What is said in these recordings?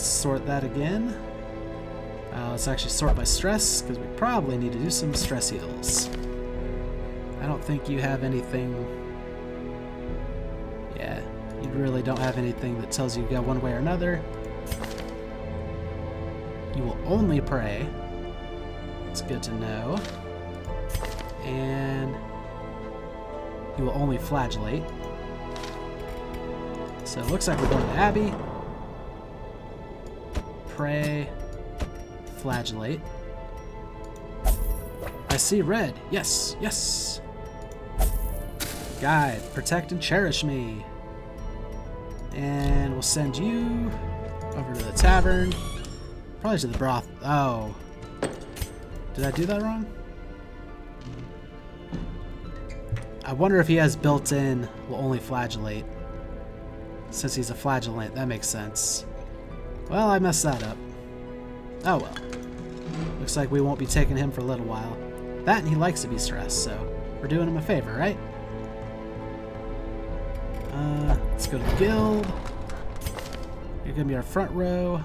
sort that again. Let's actually sort by stress, because we probably need to do some stress heals. I don't think you have anything... Yeah, you really don't have anything that tells you to go one way or another. You will only pray. It's good to know. And you will only flagellate. So it looks like we're going to Abbey. Pray. Flagellate. I see red. Yes, yes. Guide, protect and cherish me. And we'll send you over to the tavern. Probably to the broth. Oh. Did I do that wrong? I wonder if he has built-in will only flagellate. Since he's a flagellant, that makes sense. Well, I messed that up. Oh well. Looks like we won't be taking him for a little while. That and he likes to be stressed, so we're doing him a favor, right? Let's go to the guild. You're gonna be our front row.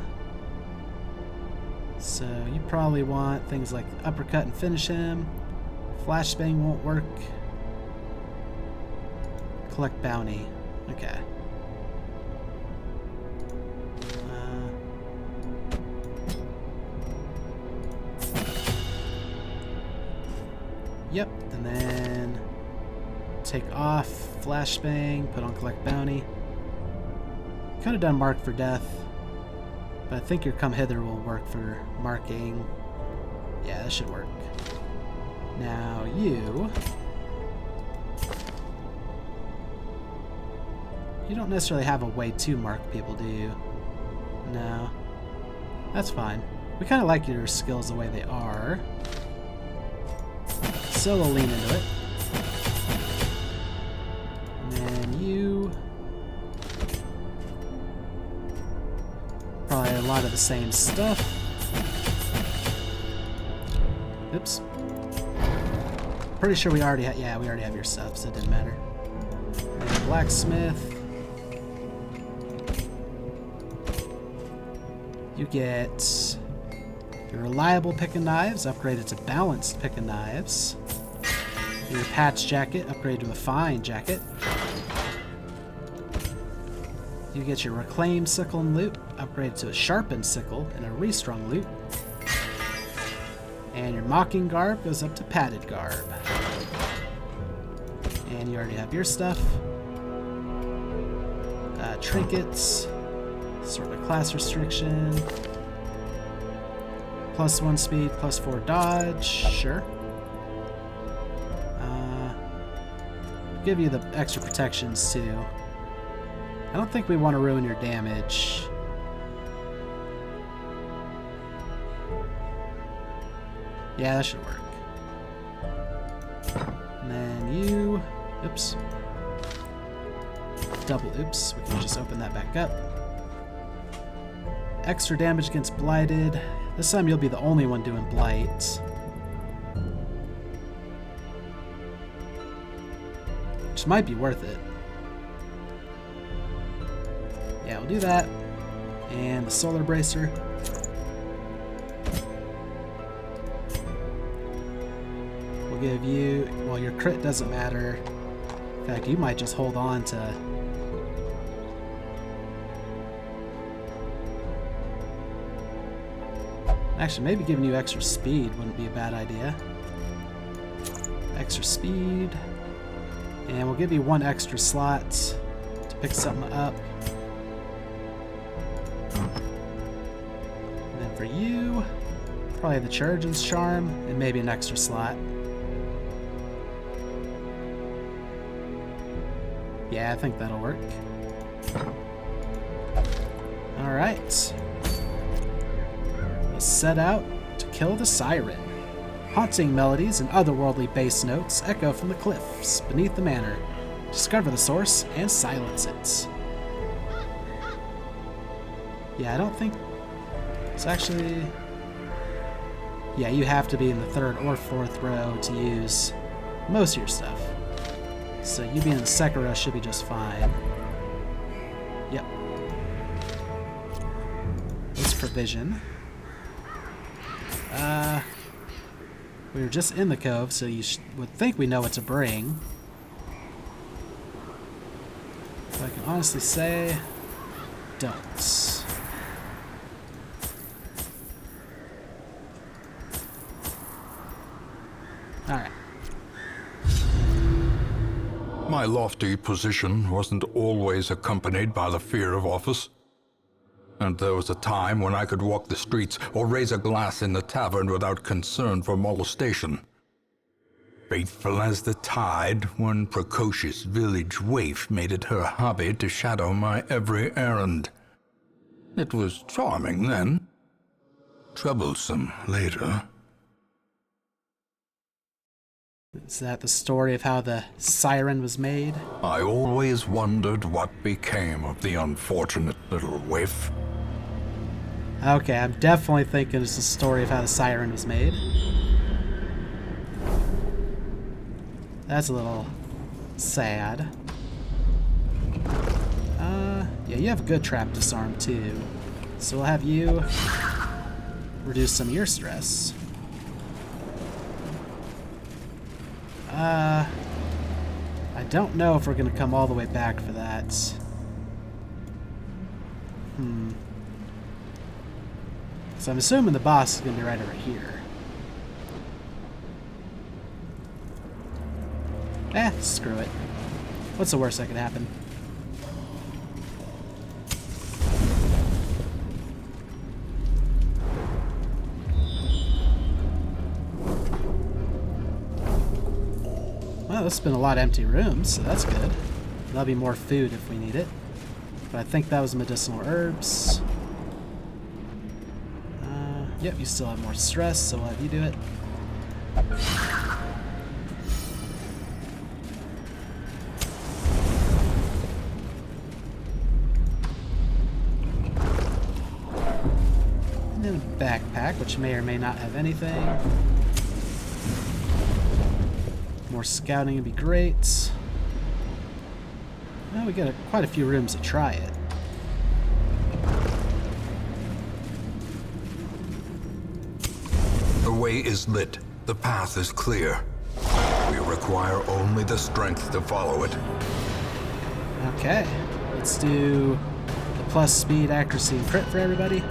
So you probably want things like uppercut and finish him. Flashbang won't work. Collect bounty. Okay. Yep, and then take off flashbang, put on collect bounty. Could have done mark for death, but I think your come hither will work for marking. Yeah, that should work. Now you don't necessarily have a way to mark people, do you? No. That's fine. We kind of like your skills the way they are. So we'll lean into it. And then you... Probably a lot of the same stuff. Oops. Pretty sure we already have... Yeah, we already have your stuff, so it didn't matter. And blacksmith. You get your reliable pick and knives upgraded to balanced pick and knives. Your patch jacket upgraded to a fine jacket. You get your reclaimed sickle and loot upgraded to a sharpened sickle and a restrung loot. And your mocking garb goes up to padded garb. And you already have your stuff. Trinkets. Sort of class restriction. +1 speed, +4 dodge. Sure. Give you the extra protections too. I don't think we want to ruin your damage. Yeah, that should work. And then you... Oops. Double oops. We can just open that back up. Extra damage against blighted. This time you'll be the only one doing blight. Which might be worth it. Yeah, we'll do that. And the solar bracer. We'll give you... Well, your crit doesn't matter. In fact, you might just hold on to... Actually, maybe giving you extra speed wouldn't be a bad idea. Extra speed. And we'll give you 1 extra slot to pick something up. And then for you, probably the Chirurgeon's Charm and maybe an extra slot. Yeah, I think that'll work. Alright. Set out to kill the Siren. Haunting melodies and otherworldly bass notes echo from the cliffs beneath the manor. Discover the source and silence it. Yeah, I don't think... It's actually... Yeah, you have to be in the 3rd or 4th row to use most of your stuff. So you being in the 2nd row should be just fine. Yep. vision. We were just in the cove, so you would think we know what to bring. But I can honestly say, don't. Alright. My lofty position wasn't always accompanied by the fear of office. And there was a time when I could walk the streets or raise a glass in the tavern without concern for molestation. Faithful as the tide, one precocious village waif made it her hobby to shadow my every errand. It was charming then, troublesome later. Is that the story of how the Siren was made? I always wondered what became of the unfortunate little waif. Okay, I'm definitely thinking it's the story of how the Siren was made. That's a little sad. Yeah, you have a good trap disarm too. So we'll have you reduce some of your stress. I don't know if we're gonna come all the way back for that. So I'm assuming the boss is gonna be right over here. Screw it. What's the worst that could happen? Well, there's been a lot of empty rooms, so that's good. There'll be more food if we need it. But I think that was medicinal herbs. Yep, you still have more stress, so we'll have you do it. And then a backpack, which may or may not have anything. More scouting would be great. Now we got quite a few rooms to try it. The way is lit. The path is clear. We require only the strength to follow it. Okay, let's do the plus speed, accuracy, and crit for everybody.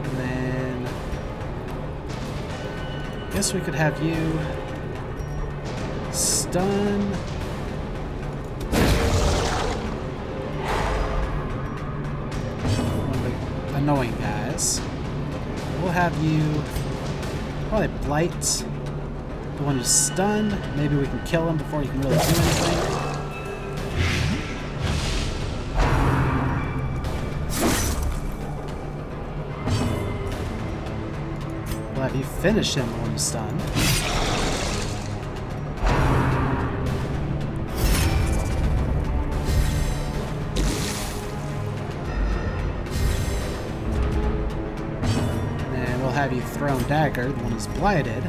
And then I guess we could have you stun. Annoying guys. We'll have you probably blight the one who's stunned. Maybe we can kill him before he can really do anything. We'll have you finish him, the one who's stunned. Have you thrown dagger, the one who's blighted.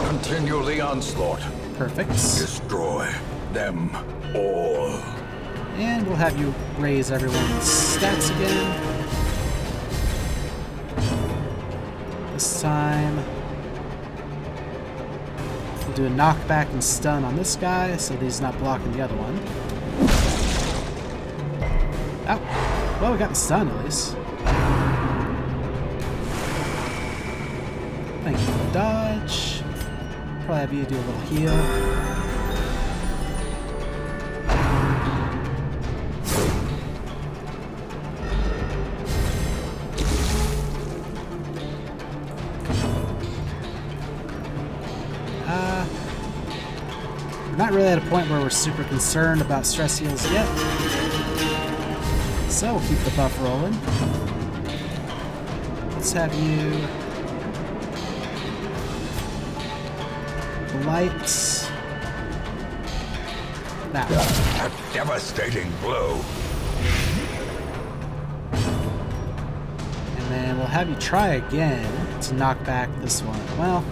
Continue the onslaught. Perfect. Destroy them all. And we'll have you raise everyone's stats again. This time we'll do a knockback and stun on this guy so that he's not blocking the other one. Oh, well, we got the stun at least. Thank you for the dodge. Probably have you do a little heal. We're not really at a point where we're super concerned about stress heals yet. So we'll keep the buff rolling. Let's have you lights. That one. A devastating blow. And then we'll have you try again to knock back this one. Well,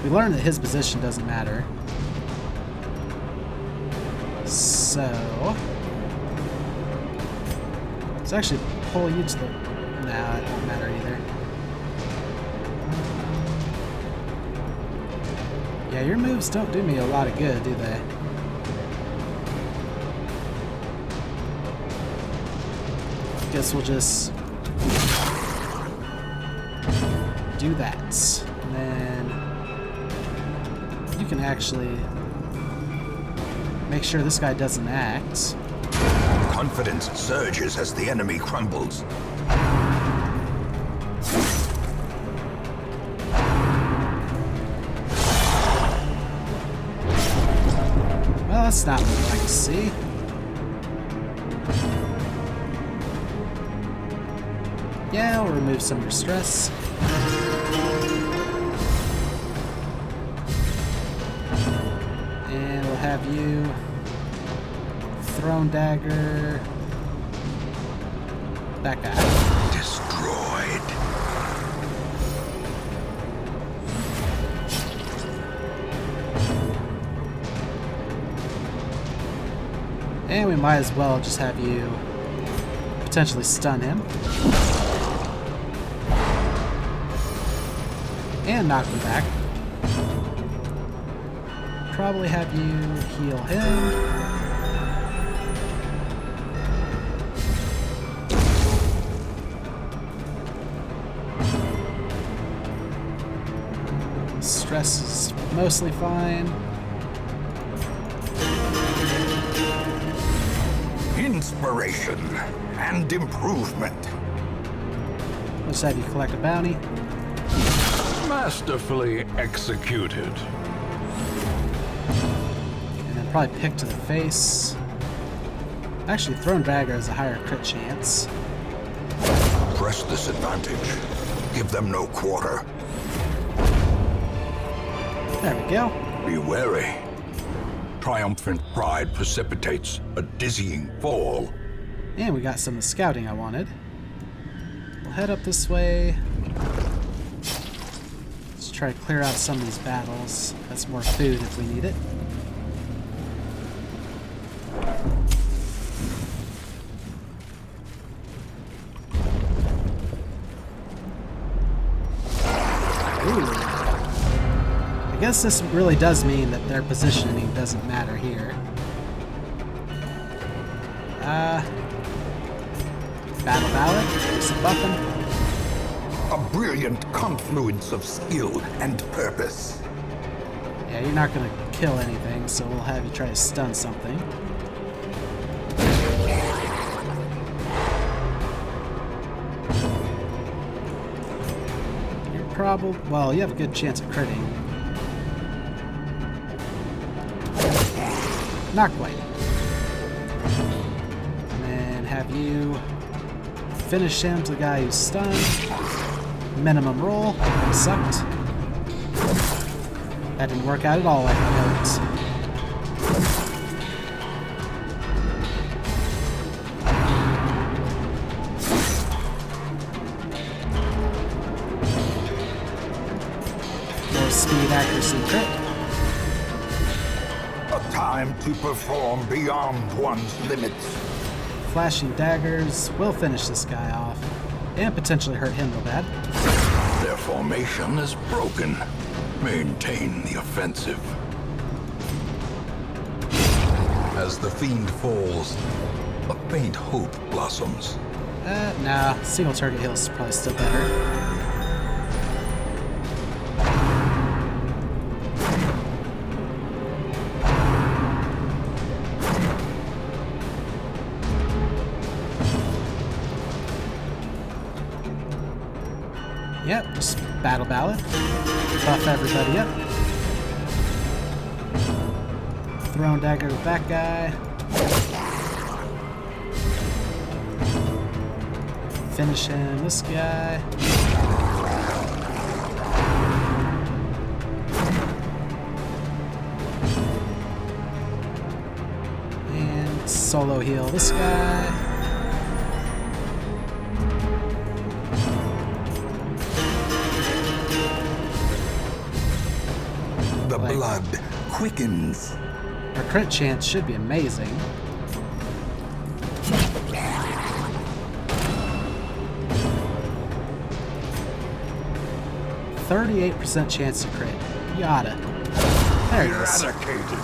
We learned that his position doesn't matter. So... let's actually pull you to the... nah, it won't matter either. Yeah, your moves don't do me a lot of good, do they? Guess we'll just do that. And then you can actually make sure this guy doesn't act. Confidence surges as the enemy crumbles. Well, that's not what I'd like to see. Yeah, we'll remove some of your stress. And we'll have you thrown dagger that guy. Destroyed. And we might as well just have you potentially stun him. And knock him back. Probably have you heal him. Stress is mostly fine. Inspiration and improvement. Let's have you collect a bounty. Masterfully executed. And then probably pick to the face. Actually, thrown dagger has a higher crit chance. Press this advantage. Give them no quarter. There we go. Be wary. Triumphant pride precipitates a dizzying fall. And we got some of the scouting I wanted. We'll head up this way. Let's try to clear out some of these battles. That's more food if we need it. Ooh. I guess this really does mean that their positioning doesn't matter here. Battle Ballad, do some buffing. A brilliant confluence of skill and purpose. Yeah, you're not gonna kill anything, so we'll have you try to stun something. You're probably... well, you have a good chance of critting. Not quite. And then have you finish him to the guy who's stunned. Minimum roll. That sucked. That didn't work out at all like I hoped. More speed, accuracy, crit. A time to perform beyond one's limits. Flashing daggers will finish this guy off. And potentially hurt him real bad. Their formation is broken. Maintain the offensive. As the fiend falls, a faint hope blossoms. Nah. Single target heal is probably still better. Yep, just Battle Ballad. Buff everybody up. Thrown dagger with that guy. Finish him, this guy. And solo heal this guy. the Like- blood quickens. Our crit chance should be amazing. %38 chance to crit. Yada. There it is. Eradicated.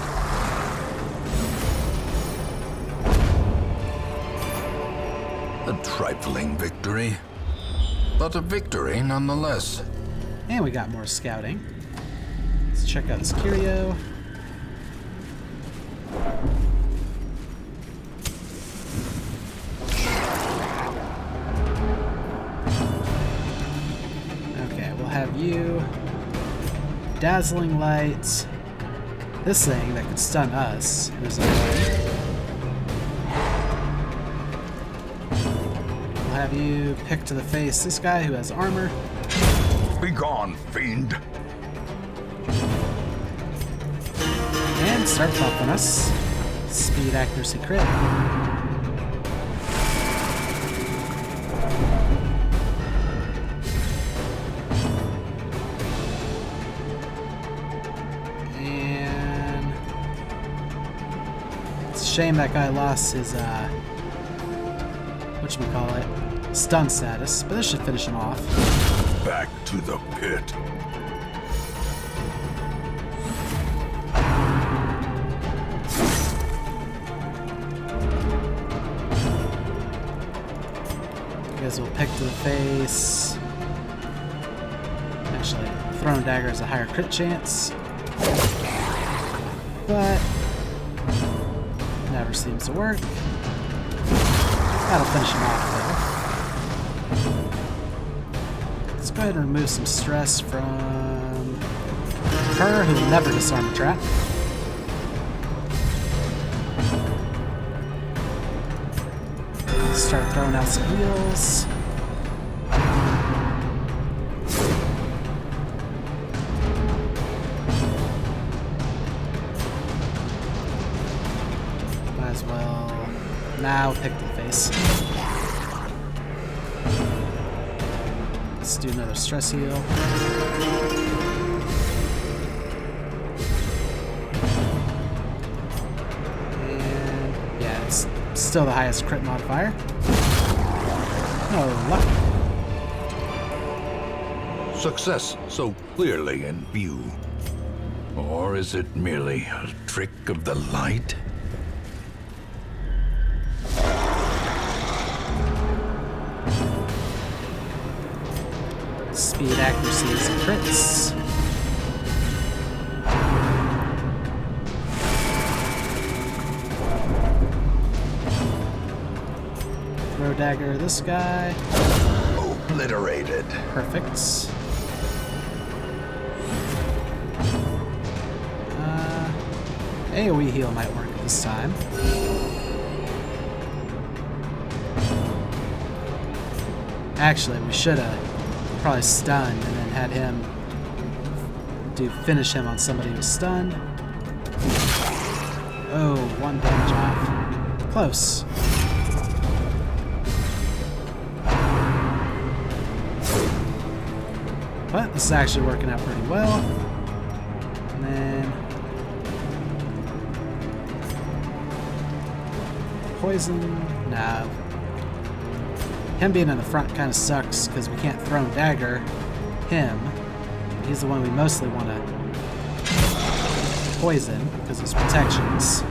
A trifling victory, but a victory nonetheless. And we got more scouting. Let's check out this curio. Okay, we'll have you. Dazzling lights. This thing that could stun us. There's a way. We'll have you pick to the face this guy who has armor. Begone, fiend. And start buffing us. Speed, accuracy, crit. And it's a shame that guy lost his whatchamacallit, stun status, but this should finish him off. Back to the pit. You guys will pick to the face. Actually, thrown dagger has a higher crit chance. But never seems to work. That'll finish him off though. Let's go ahead and remove some stress from her, who will never disarm a trap. Start throwing out some heals. Might as well now pick the face. Let's do another stress heal. And yeah, it's still the highest crit modifier. No luck. Success so clearly in view. Or is it merely a trick of the light? Speed, accuracy, and crits. Throw dagger this guy. Obliterated. Perfect. AoE heal might work this time. Actually, we should have probably stunned and then had him finish him on somebody who's stunned. Oh, 1 damage off. Close. But this is actually working out pretty well. And then poison. No. Him being in the front kind of sucks because we can't throw and dagger him. He's the one we mostly want to poison because of his protections.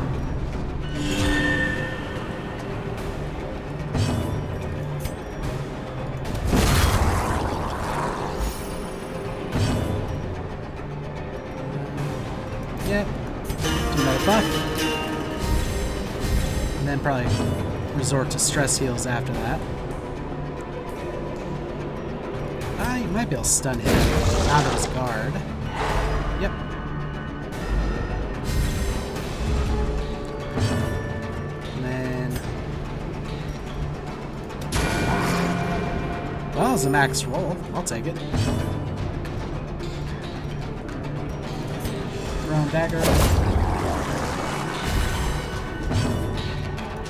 Yep. Do another buff. And then probably resort to stress heals after that. You might be able to stun him out of his guard. Yep. And then... well, it's a max roll. I'll take it. Thrown dagger.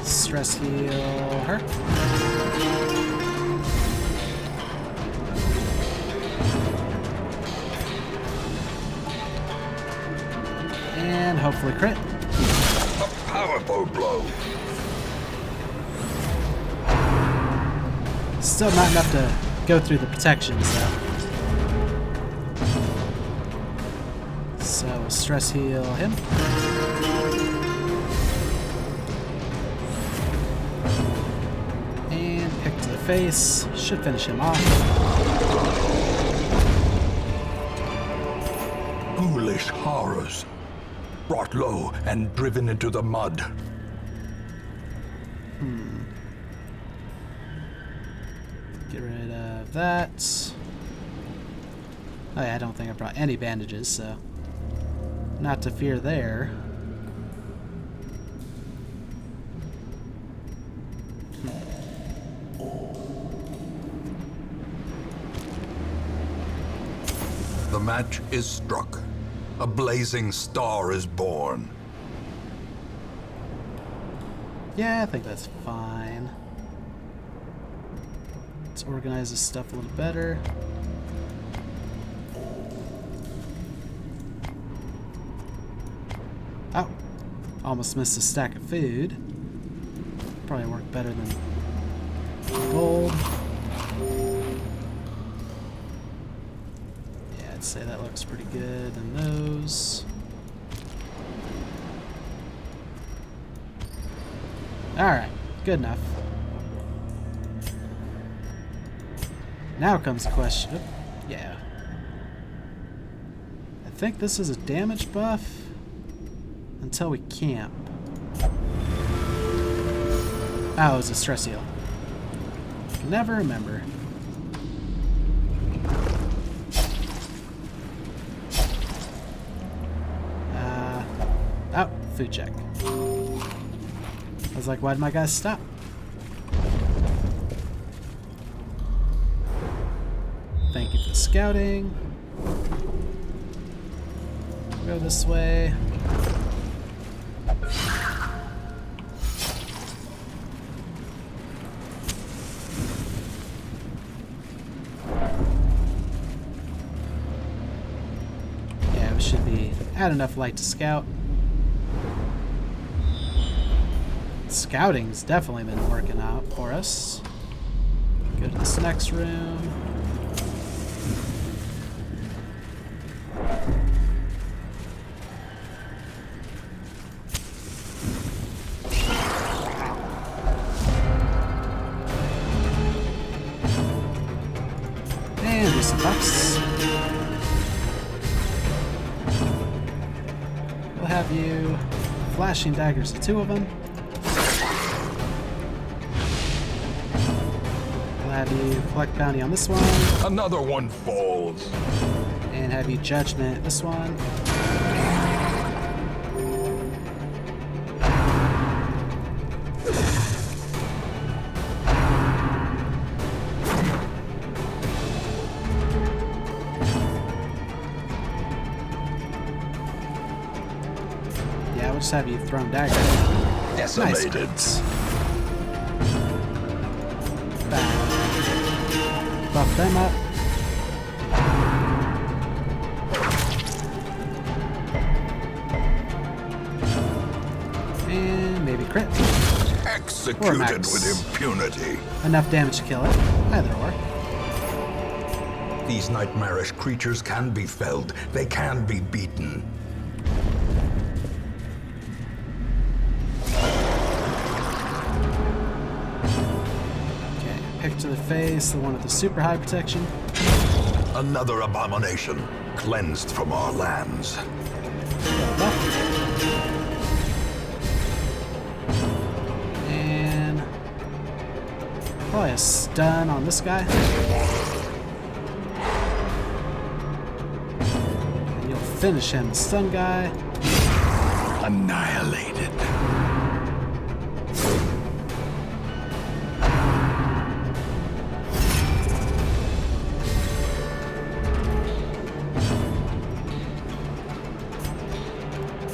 Stress heal her. And hopefully crit. A powerful blow. Still not enough to go through the protections, though. So we'll stress heal him. And pick to the face. Should finish him off. Ghoulish horrors. Brought low and driven into the mud. Get rid of that. Oh yeah, I don't think I brought any bandages, so not to fear there. The match is struck. A blazing star is born. Yeah, I think that's fine. Let's organize this stuff a little better. Oh, almost missed a stack of food. Probably worked better than gold. Yeah, I'd say that looks pretty good than those. Alright, good enough. Now comes the question. Oh, yeah. I think this is a damage buff until we camp. Oh, it was a stress heal. Can never remember. Oh, food check. I was like, why did my guys stop? Thank you for the scouting. Go this way. Yeah, we should be at enough light to scout. Scouting's definitely been working out for us. Go to this next room. And do some buffs. We'll have you flashing daggers to 2 of them. Have you collect bounty on this one. Another one falls. And have you judgment this one. Yeah, we'll just have you thrown dagger. Decimated. Nice. Buff them up. And maybe crit. Executed with impunity. Enough damage to kill it. Either or. These nightmarish creatures can be felled. They can be beaten. Pick to the face, the one with the super high protection. Another abomination, cleansed from our lands. And probably a stun on this guy. And you'll finish him, the stun guy. Annihilated.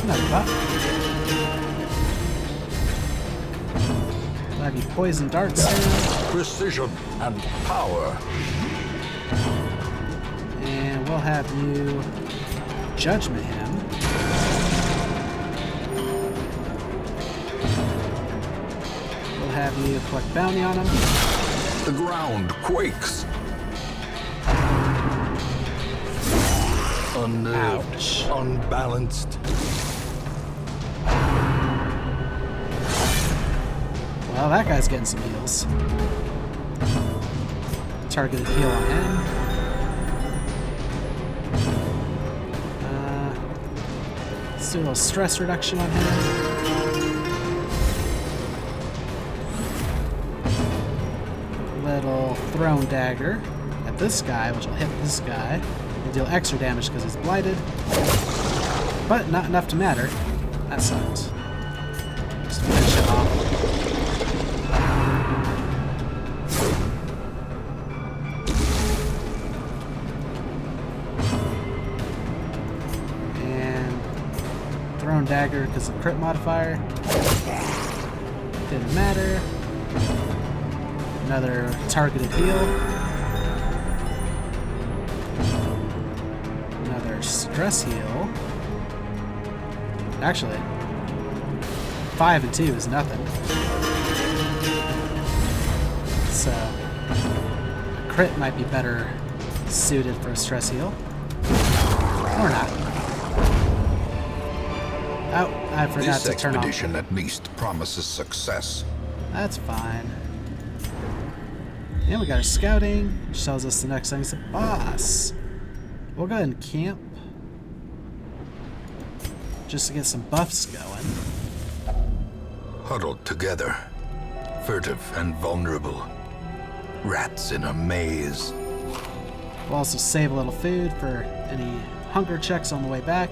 Another buff. I'll have you poison darts in. Precision and power. And we'll have you judgment him. have you collect bounty on him. The ground quakes. Unnerved, Ouch. unbalanced. Well, that guy's getting some heals. Targeted heal on him. Let's do a little stress reduction on him. Little thrown dagger at this guy, which will hit this guy and deal extra damage because he's blighted. But not enough to matter. That sucked. Just finish him off. Thrown dagger because of the crit modifier. Didn't matter. Another targeted heal. Another stress heal. Actually, 5 and 2 is nothing. So, a crit might be better suited for a stress heal. Or not. Oh, I forgot This to turn off. expedition at least promises success. That's fine. And we got our scouting, which tells us the next thing's a boss. We'll go ahead and camp. Just to get some buffs going. Huddled together, furtive and vulnerable. Rats in a maze. We'll also save a little food for any hunger checks on the way back.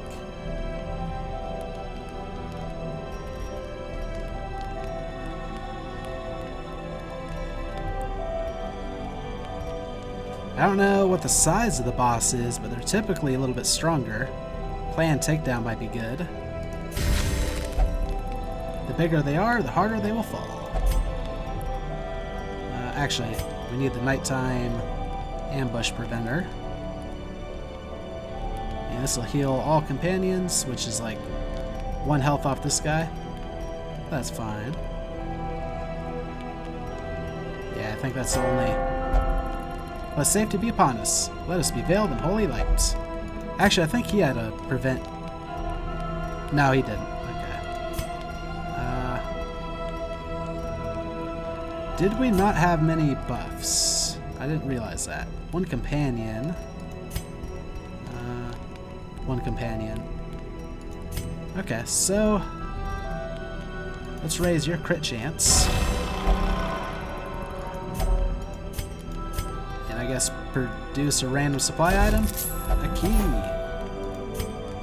I don't know what the size of the boss is, but they're typically a little bit stronger. Planned takedown might be good. The bigger they are, the harder they will fall. Actually, we need the nighttime ambush preventer. And this will heal all companions, which is like 1 health off this guy. That's fine. Yeah, I think that's the only... Let safety be upon us. Let us be veiled in holy light. Actually, I think he had a prevent... No, he didn't. Okay. Did we not have many buffs? I didn't realize that. 1 companion. 1 companion. Okay, so... let's raise your crit chance. I guess produce a random supply item. A key.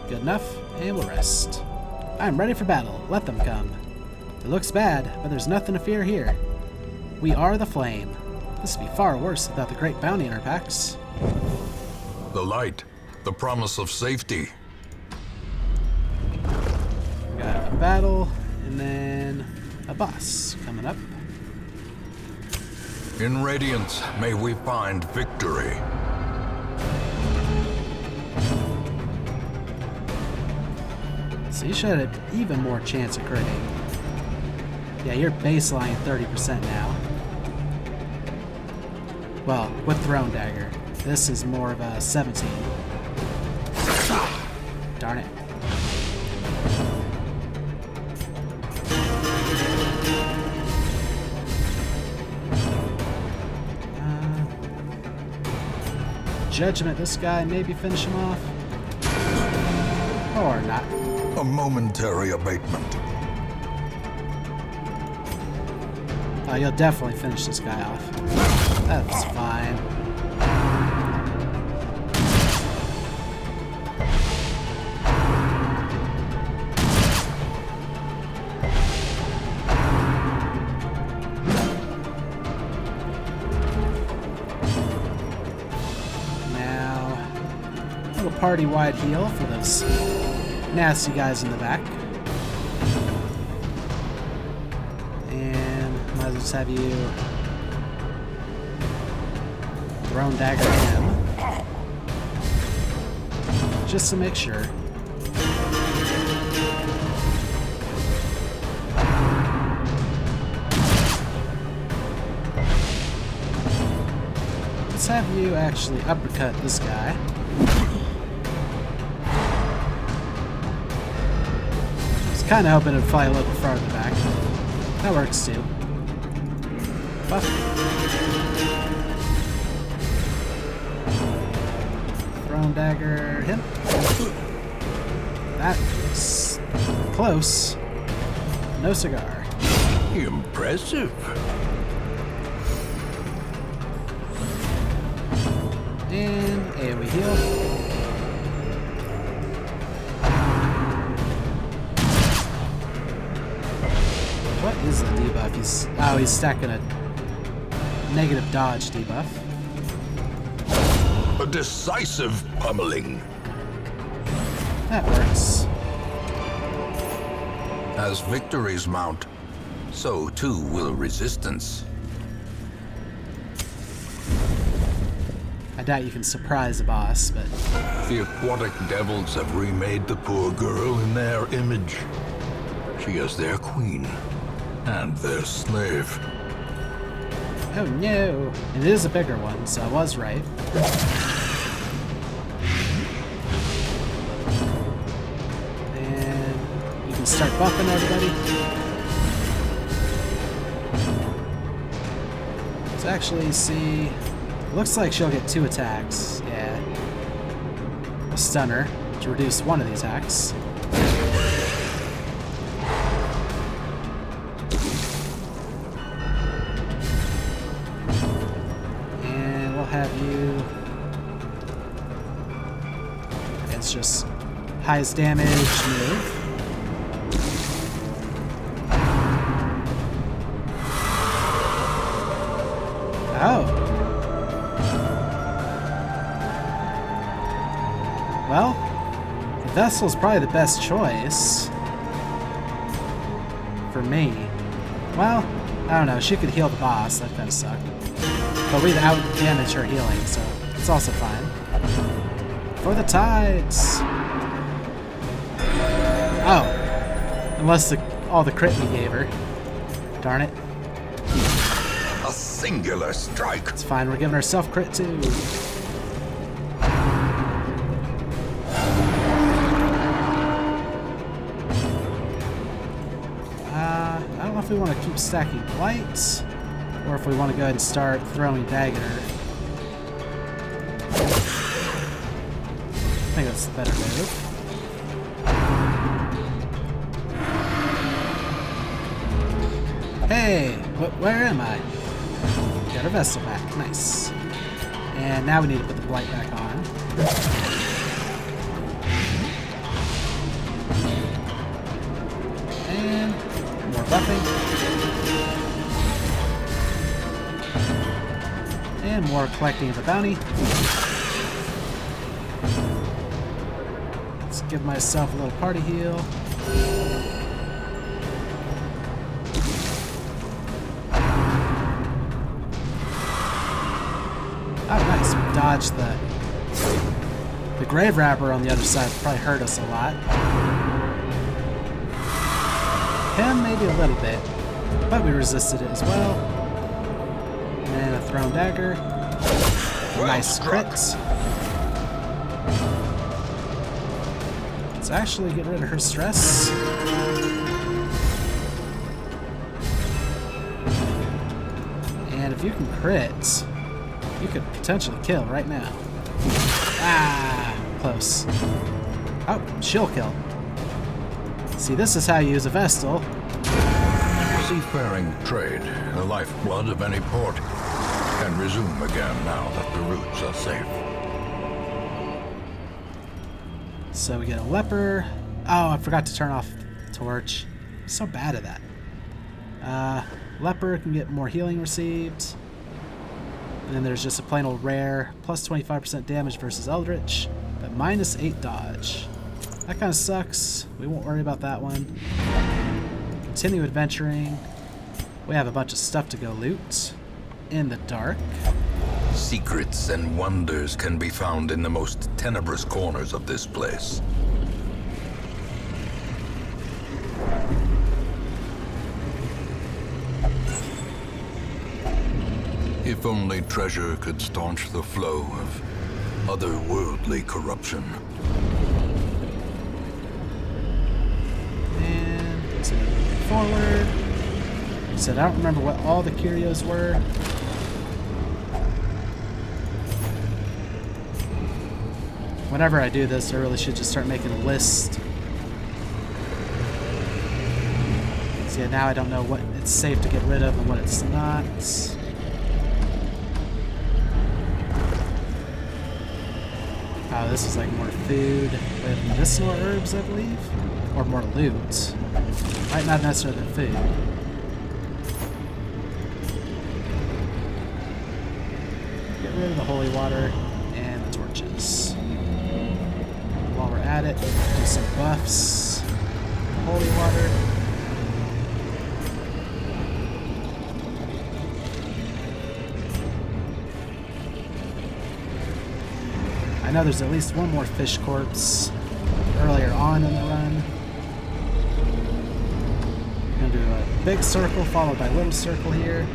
Good enough, and we'll rest. I'm ready for battle. Let them come. It looks bad, but there's nothing to fear here. We are the Flame. This would be far worse without the great bounty in our packs. The light, the promise of safety. We got a battle, and then a boss coming up. In Radiance, may we find victory. So you should have even more chance of critting. Yeah, you're baseline 30% now. Well, with Thrown Dagger. This is more of a 17. Darn it. Judgment this guy, maybe finish him off. Or not. A momentary abatement. Oh, you'll definitely finish this guy off. That's fine. Party-wide heal for those nasty guys in the back. And might as well just have you Thrown Dagger him. Just to make sure. have you actually uppercut this guy. I was kind of hoping it would fly a little farther back. That works too. Buff. Thrown dagger hit. That looks close. No cigar. Impressive. And AoE heal. What is the debuff? He's stacking a negative dodge debuff. A decisive pummeling. That works. As victories mount, so too will resistance. I doubt you can surprise a boss, but The aquatic devils have remade the poor girl in their image. She is their queen and their slave. oh no! And it is a bigger one, so I was right. And you can start buffing everybody. Let's actually see. Looks like she'll get 2 attacks. Yeah. A stunner to reduce one of the attacks. And we'll have you. It's just highest damage move. Oh. Well, the vessel's probably the best choice for me. Well, I don't know. She could heal the boss. That kind of sucked. But we'd out-damage her healing, so it's also fine. For the tides! Oh. Unless all the crit we gave her. Darn it. A singular strike. It's fine. We're giving ourselves crit too. I don't know if we want to keep stacking lights, or if we want to go ahead and start throwing dagger. I think that's the better move. Hey, where am I? Got our vessel back, nice. And now we need to put the blight back on. And more buffing. And more collecting of the bounty. Let's give myself a little party heal. Oh, nice. We dodged the grave wrapper on the other side. Probably hurt us a lot. Him, maybe a little bit. But we resisted it as well. And a thrown dagger. Nice crit. Let's actually get rid of her stress. And if you can crit, you could potentially kill right now. Ah, close. Oh, she'll kill. See, this is how you use a Vestal. Seafaring trade, the lifeblood of any port, can resume again now that the routes are safe. So we get a leper. Oh, I forgot to turn off torch. I'm so bad at that. Leper can get more healing received. And then there's just a plain old rare, plus 25% damage versus Eldritch, but minus 8 dodge. That kind of sucks. We won't worry about that one. Continue adventuring. We have a bunch of stuff to go loot in the dark. Secrets and wonders can be found in the most tenebrous corners of this place. If only treasure could staunch the flow of otherworldly corruption. And continue moving forward. Said I don't remember what all the curios were. Whenever I do this, I really should just start making a list. So yeah, now I don't know what it's safe to get rid of and what it's not. Oh, this is like more food with medicinal herbs, I believe? Or more loot. Might not necessarily food. Get rid of the holy water and the torches. While we're at it, do some buffs. Holy water. I know there's at least one more fish corpse earlier on in the run. I'm gonna do a big circle followed by a little circle here.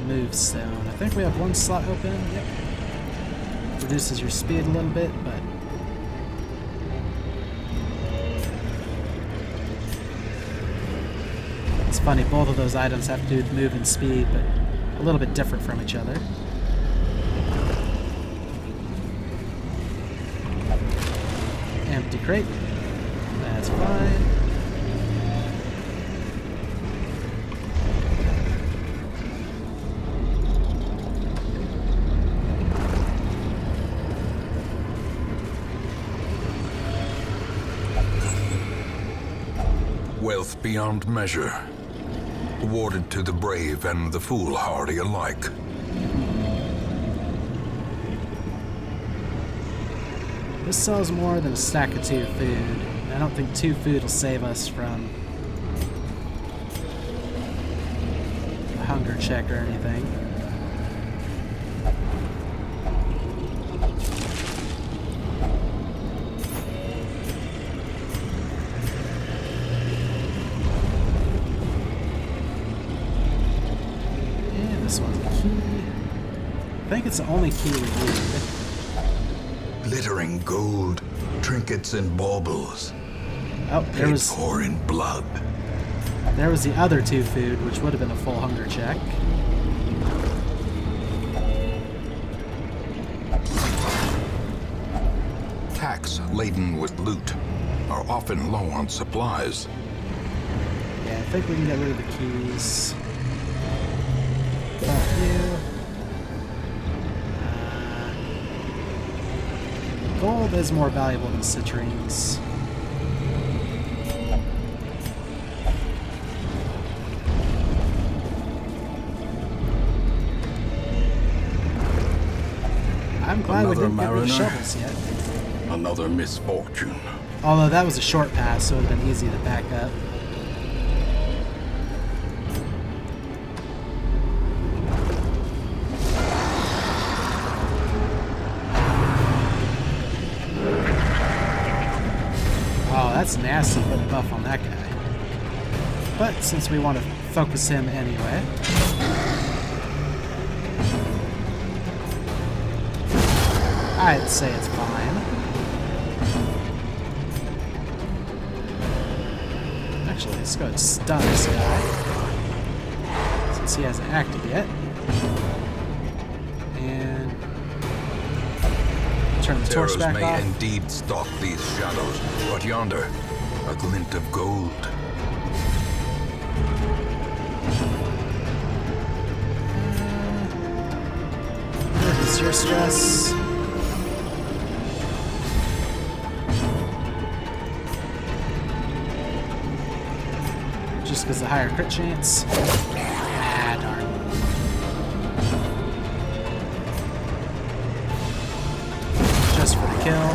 Move stone. I think we have one slot open. Yep. Reduces your speed a little bit, but it's funny, both of those items have to do with move and speed, but a little bit different from each other. Empty crate. That's fine. Wealth beyond measure, awarded to the brave and the foolhardy alike. This sells more than a stack of 2 food. I don't think 2 food will save us from a hunger check or anything. And this one's a key. I think it's the only key we need. Glittering gold, trinkets and baubles. Oh, there Paid was for in blood. the other 2 food, which would have been a full hunger check. Tax laden with loot are often low on supplies. Yeah, I think we can get rid of the keys. Fuck you. Gold is more valuable than citrines. I'm glad we didn't get rid of shovels yet. Another misfortune. Although that was a short pass, so it would have been easy to back up. Oh, that's nasty, put a buff on that guy. But since we want to focus him anyway. I'd say it's fine. Actually, let's go ahead and stun this guy. Since he hasn't acted yet. And turn the torch Terrors back may off. indeed stalk these shadows, but yonder, a glint of gold. Reduce your stress. Just because the higher crit chance. Ah, darn. Just for the kill.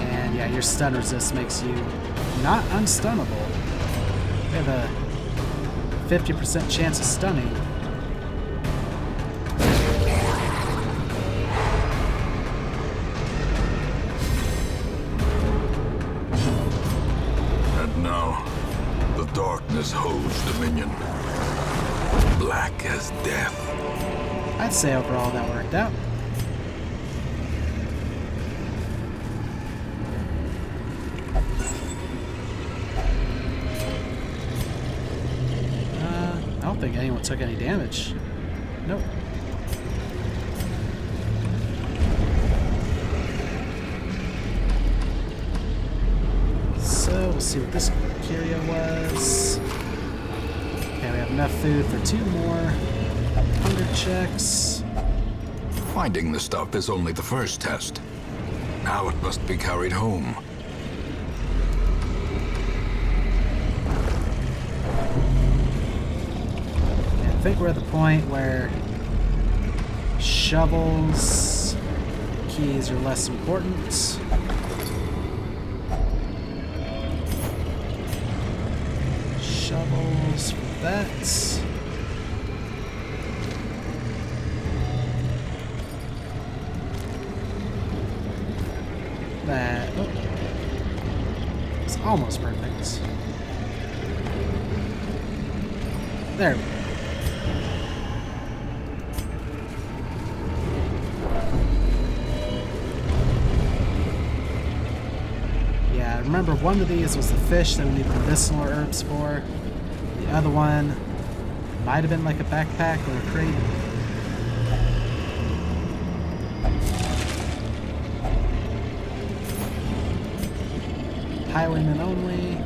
And yeah, your stun resist makes you not unstunnable. We have a 50% chance of stunning. minion. Black as death. I'd say overall that worked out. I don't think anyone took any damage. Nope. So, we'll see what this curio was. Okay, we have enough food for 2 more hunger checks. Finding the stuff is only the first test. Now it must be carried home. I think we're at the point where shovels, keys are less important. Shovels for that. That. Oh. It's almost perfect. There we go. Yeah, I remember one of these was the fish that we need medicinal herbs for. The other one might have been like a backpack or a crate. Highwaymen only.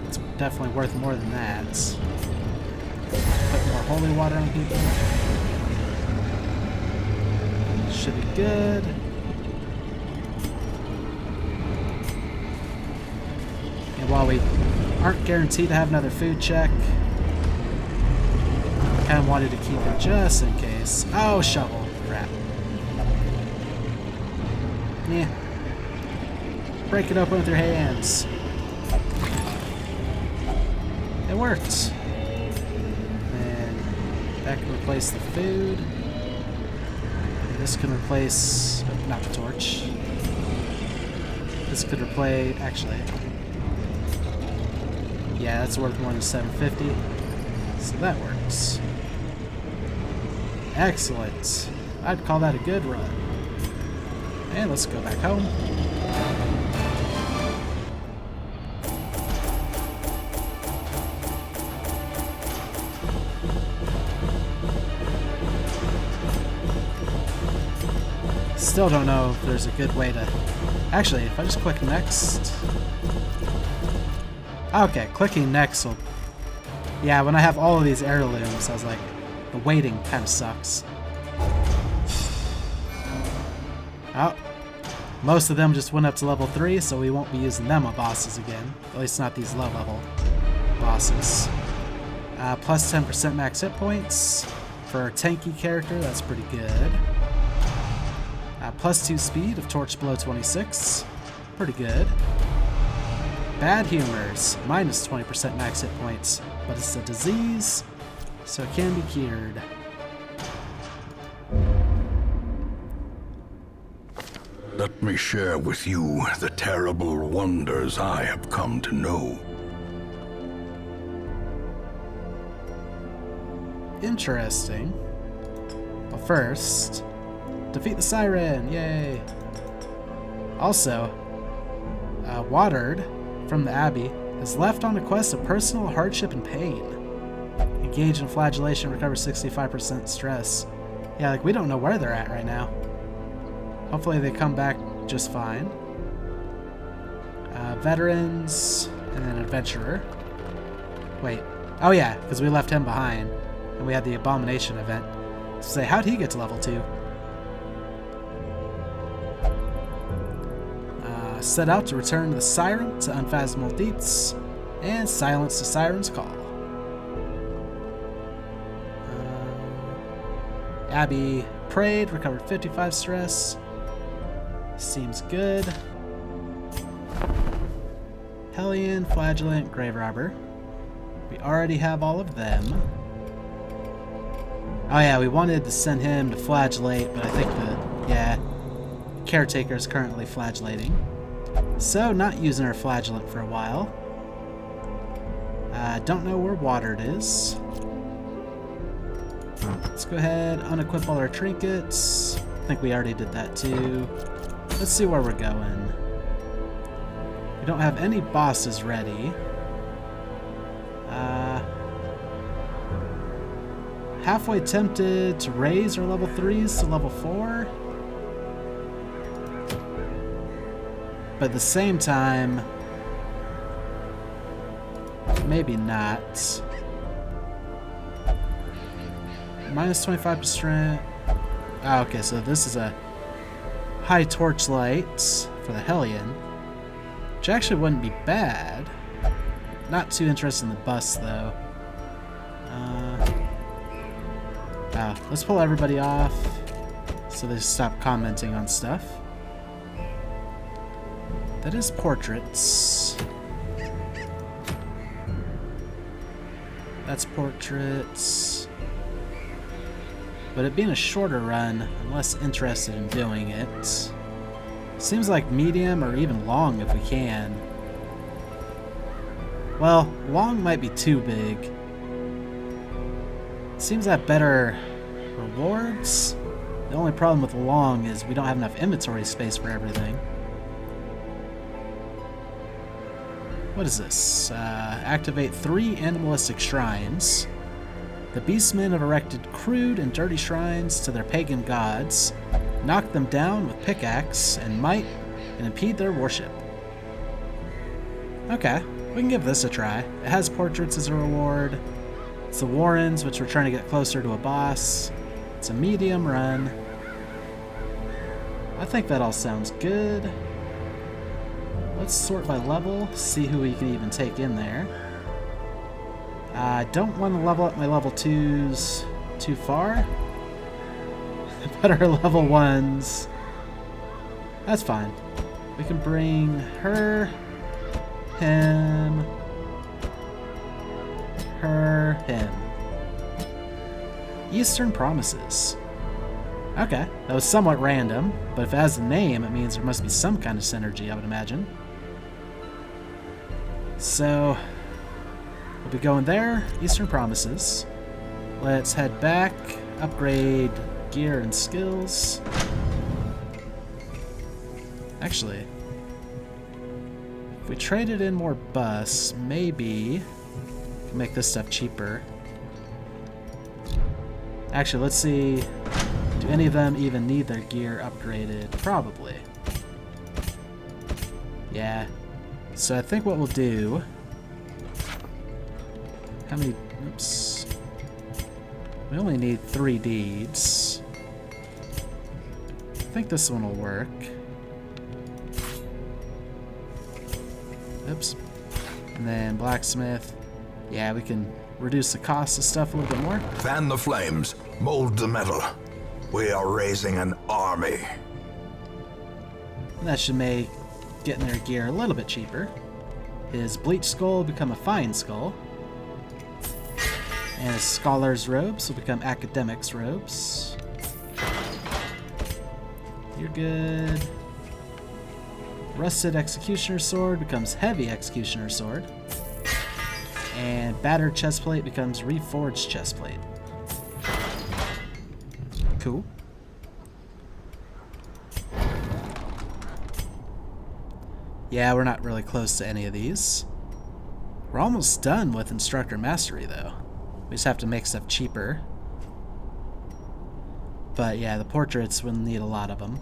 It's definitely worth more than that. Put more holy water on people. Should be good. And while we aren't guaranteed to have another food check, kind of wanted to keep it just in case. Oh, shovel. Crap. Yeah. Break it open with your hands. It worked. And that can replace the food. And this can replace... not the torch. This could replace... actually... yeah, that's worth more than $750. So that works. Excellent. I'd call that a good run. And let's go back home. Still don't know if there's a good way to... actually, if I just click next... okay, clicking next will... yeah, when I have all of these heirlooms, I was like, the waiting kind of sucks. Oh. Most of them just went up to level 3, so we won't be using them on bosses again. At least not these low-level bosses. Plus 10% max hit points. For a tanky character, that's pretty good. Plus 2 speed of torch below 26. Pretty good. Bad humors. Minus 20% max hit points. But it's a disease, so it can be cured. Let me share with you the terrible wonders I have come to know. Interesting. Well, first, defeat the Siren! Yay! Also, Watered from the Abbey is left on a quest of personal hardship and pain. Engage in flagellation, recover 65% stress. Yeah, like we don't know where they're at right now. Hopefully they come back just fine. Veterans, and then Adventurer. Wait. Oh yeah, because we left him behind. And we had the Abomination event. So say, how'd he get to level 2? Set out to return the Siren to unfathomable deeps, and silence the Siren's call. Abby prayed, recovered 55 stress. Seems good. Hellion, Flagellant, Grave Robber. We already have all of them. Oh yeah, we wanted to send him to flagellate, but I think the caretaker is currently flagellating. So, not using our flagellant for a while. Don't know where watered is. Let's go ahead, unequip all our trinkets. I think we already did that too. Let's see where we're going. We don't have any bosses ready. Halfway tempted to raise our level 3s to level 4. But at the same time, maybe not. Minus 25%. Oh, okay, so this is a high torchlight for the Hellion, which actually wouldn't be bad. Not too interested in the bus, though. Let's pull everybody off so they stop commenting on stuff. That is portraits. That's portraits. But it being a shorter run, I'm less interested in doing it. Seems like medium or even long if we can. Well, long might be too big. Seems to have better rewards. The only problem with long is we don't have enough inventory space for everything. What is this? Activate 3 animalistic shrines. The beastmen have erected crude and dirty shrines to their pagan gods, knock them down with pickaxe and might, and impede their worship. Okay, we can give this a try. It has portraits as a reward. It's the Warrens, which we're trying to get closer to a boss. It's a medium run. I think that all sounds good. Let's sort by level, see who we can even take in there. I don't want to level up my level 2s too far. But our level 1s, that's fine. We can bring her, him, her, him. Eastern Promises. Okay, that was somewhat random, but if it has a name, it means there must be some kind of synergy, I would imagine. So, we'll be going there, Eastern Promises. Let's head back, upgrade gear and skills. Actually, if we traded in more bus, maybe we can make this stuff cheaper. Actually, let's see. Do any of them even need their gear upgraded? Probably. Yeah. So I think what we'll do... How many... Oops. We only need 3 deeds. I think this one will work. Oops. And then blacksmith. Yeah, we can reduce the cost of stuff a little bit more. Fan the flames, mold the metal. We are raising an army. That should make getting their gear a little bit cheaper. His bleached skull will become a fine skull. And his scholar's robes will become academic's robes. You're good. Rusted executioner's sword becomes heavy executioner's sword. And battered chestplate becomes reforged chestplate. Cool. Yeah, we're not really close to any of these. We're almost done with instructor mastery, though. We just have to make stuff cheaper. But yeah, the portraits will need a lot of them.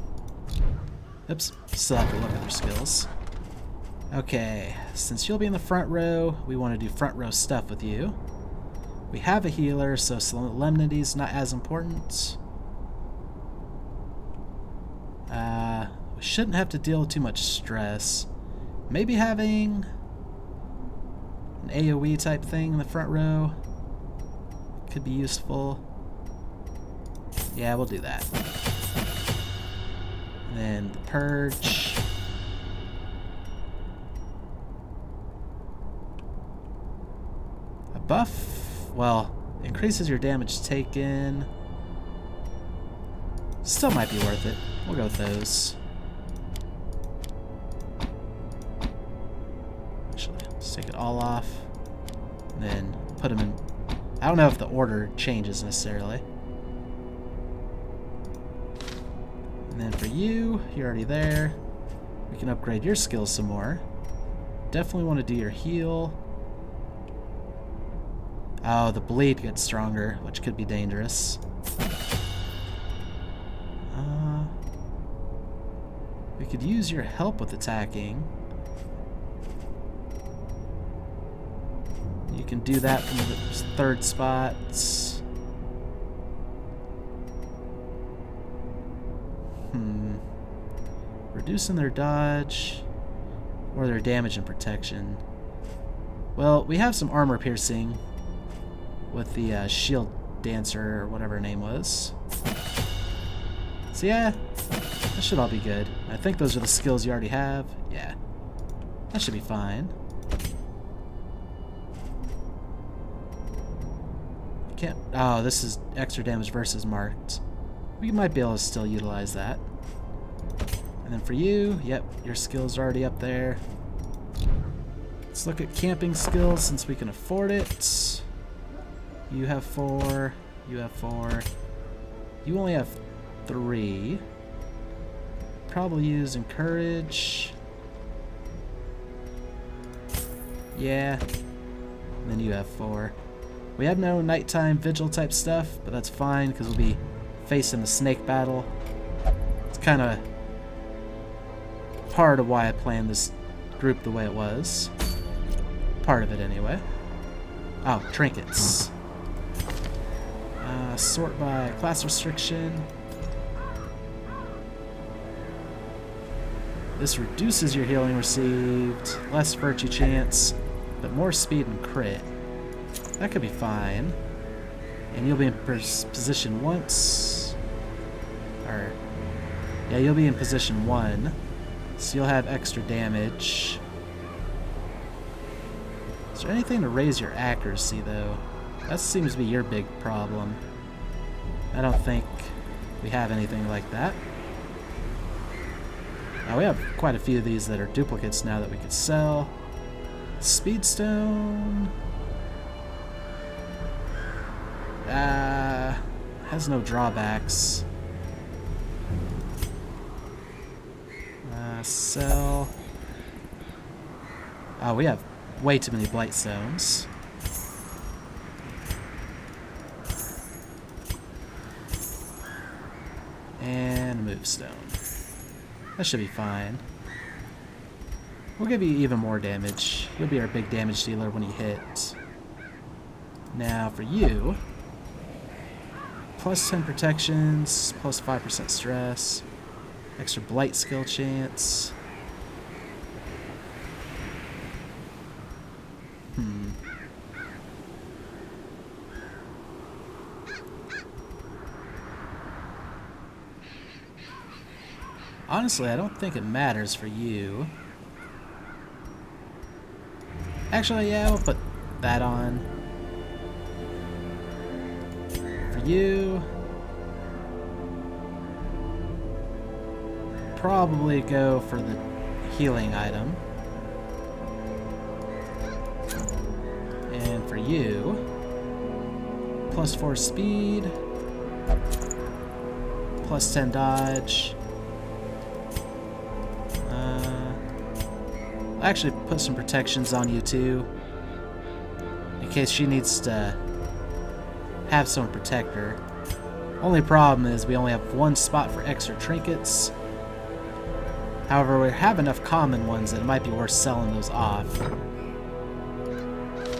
Oops, still have to look at their skills. Okay, since you'll be in the front row, we want to do front row stuff with you. We have a healer, so solemnity is not as important. We shouldn't have to deal with too much stress. Maybe having an AoE type thing in the front row could be useful. Yeah, we'll do that. And then the purge. A buff, well, increases your damage taken. Still might be worth it. We'll go with those. Actually, let's take it all off. then put them in. I don't know if the order changes necessarily. And then for you, you're already there. We can upgrade your skills some more. Definitely want to do your heal. Oh, the bleed gets stronger, which could be dangerous. We could use your help with attacking. You can do that from the third spot. Reducing their dodge or their damage and protection. Well, we have some armor piercing with the shield dancer or whatever her name was. So yeah, that should all be good. I think those are the skills you already have. Yeah, that should be fine. Can't. Oh, this is extra damage versus marked. We might be able to still utilize that. And then for you, yep, your skills are already up there. Let's look at camping skills since we can afford it. You have 4. You have 4. You only have 3. Probably use encourage. Yeah. And then you have 4. We have no nighttime vigil type stuff, but that's fine because we'll be facing the snake battle. It's kind of part of why I planned this group the way it was. Part of it anyway. Oh, trinkets. Sort by class restriction. This reduces your healing received, less virtue chance, but more speed and crit. That could be fine. And you'll be in position once. Or, yeah, you'll be in position 1. So you'll have extra damage. Is there anything to raise your accuracy, though? That seems to be your big problem. I don't think we have anything like that. Now, we have quite a few of these that are duplicates now that we could sell. Speedstone. Has no drawbacks. Sell. Oh, we have way too many blight stones. And a move stone. That should be fine. We'll give you even more damage. You'll be our big damage dealer when you hit. Now for you, plus 10 protections, plus 5% stress, extra blight skill chance. Honestly, I don't think it matters for you. Actually, yeah, we'll put that on. For you, probably go for the healing item. And for you, plus 4 speed, plus 10 dodge. I'll actually put some protections on you too, in case she needs to have someone protect her. Only problem is we only have 1 spot for extra trinkets. However, we have enough common ones that it might be worth selling those off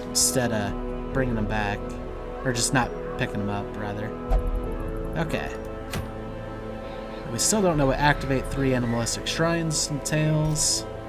instead of bringing them back, or just not picking them up, rather. Okay. We still don't know what Activate 3 Animalistic Shrines entails.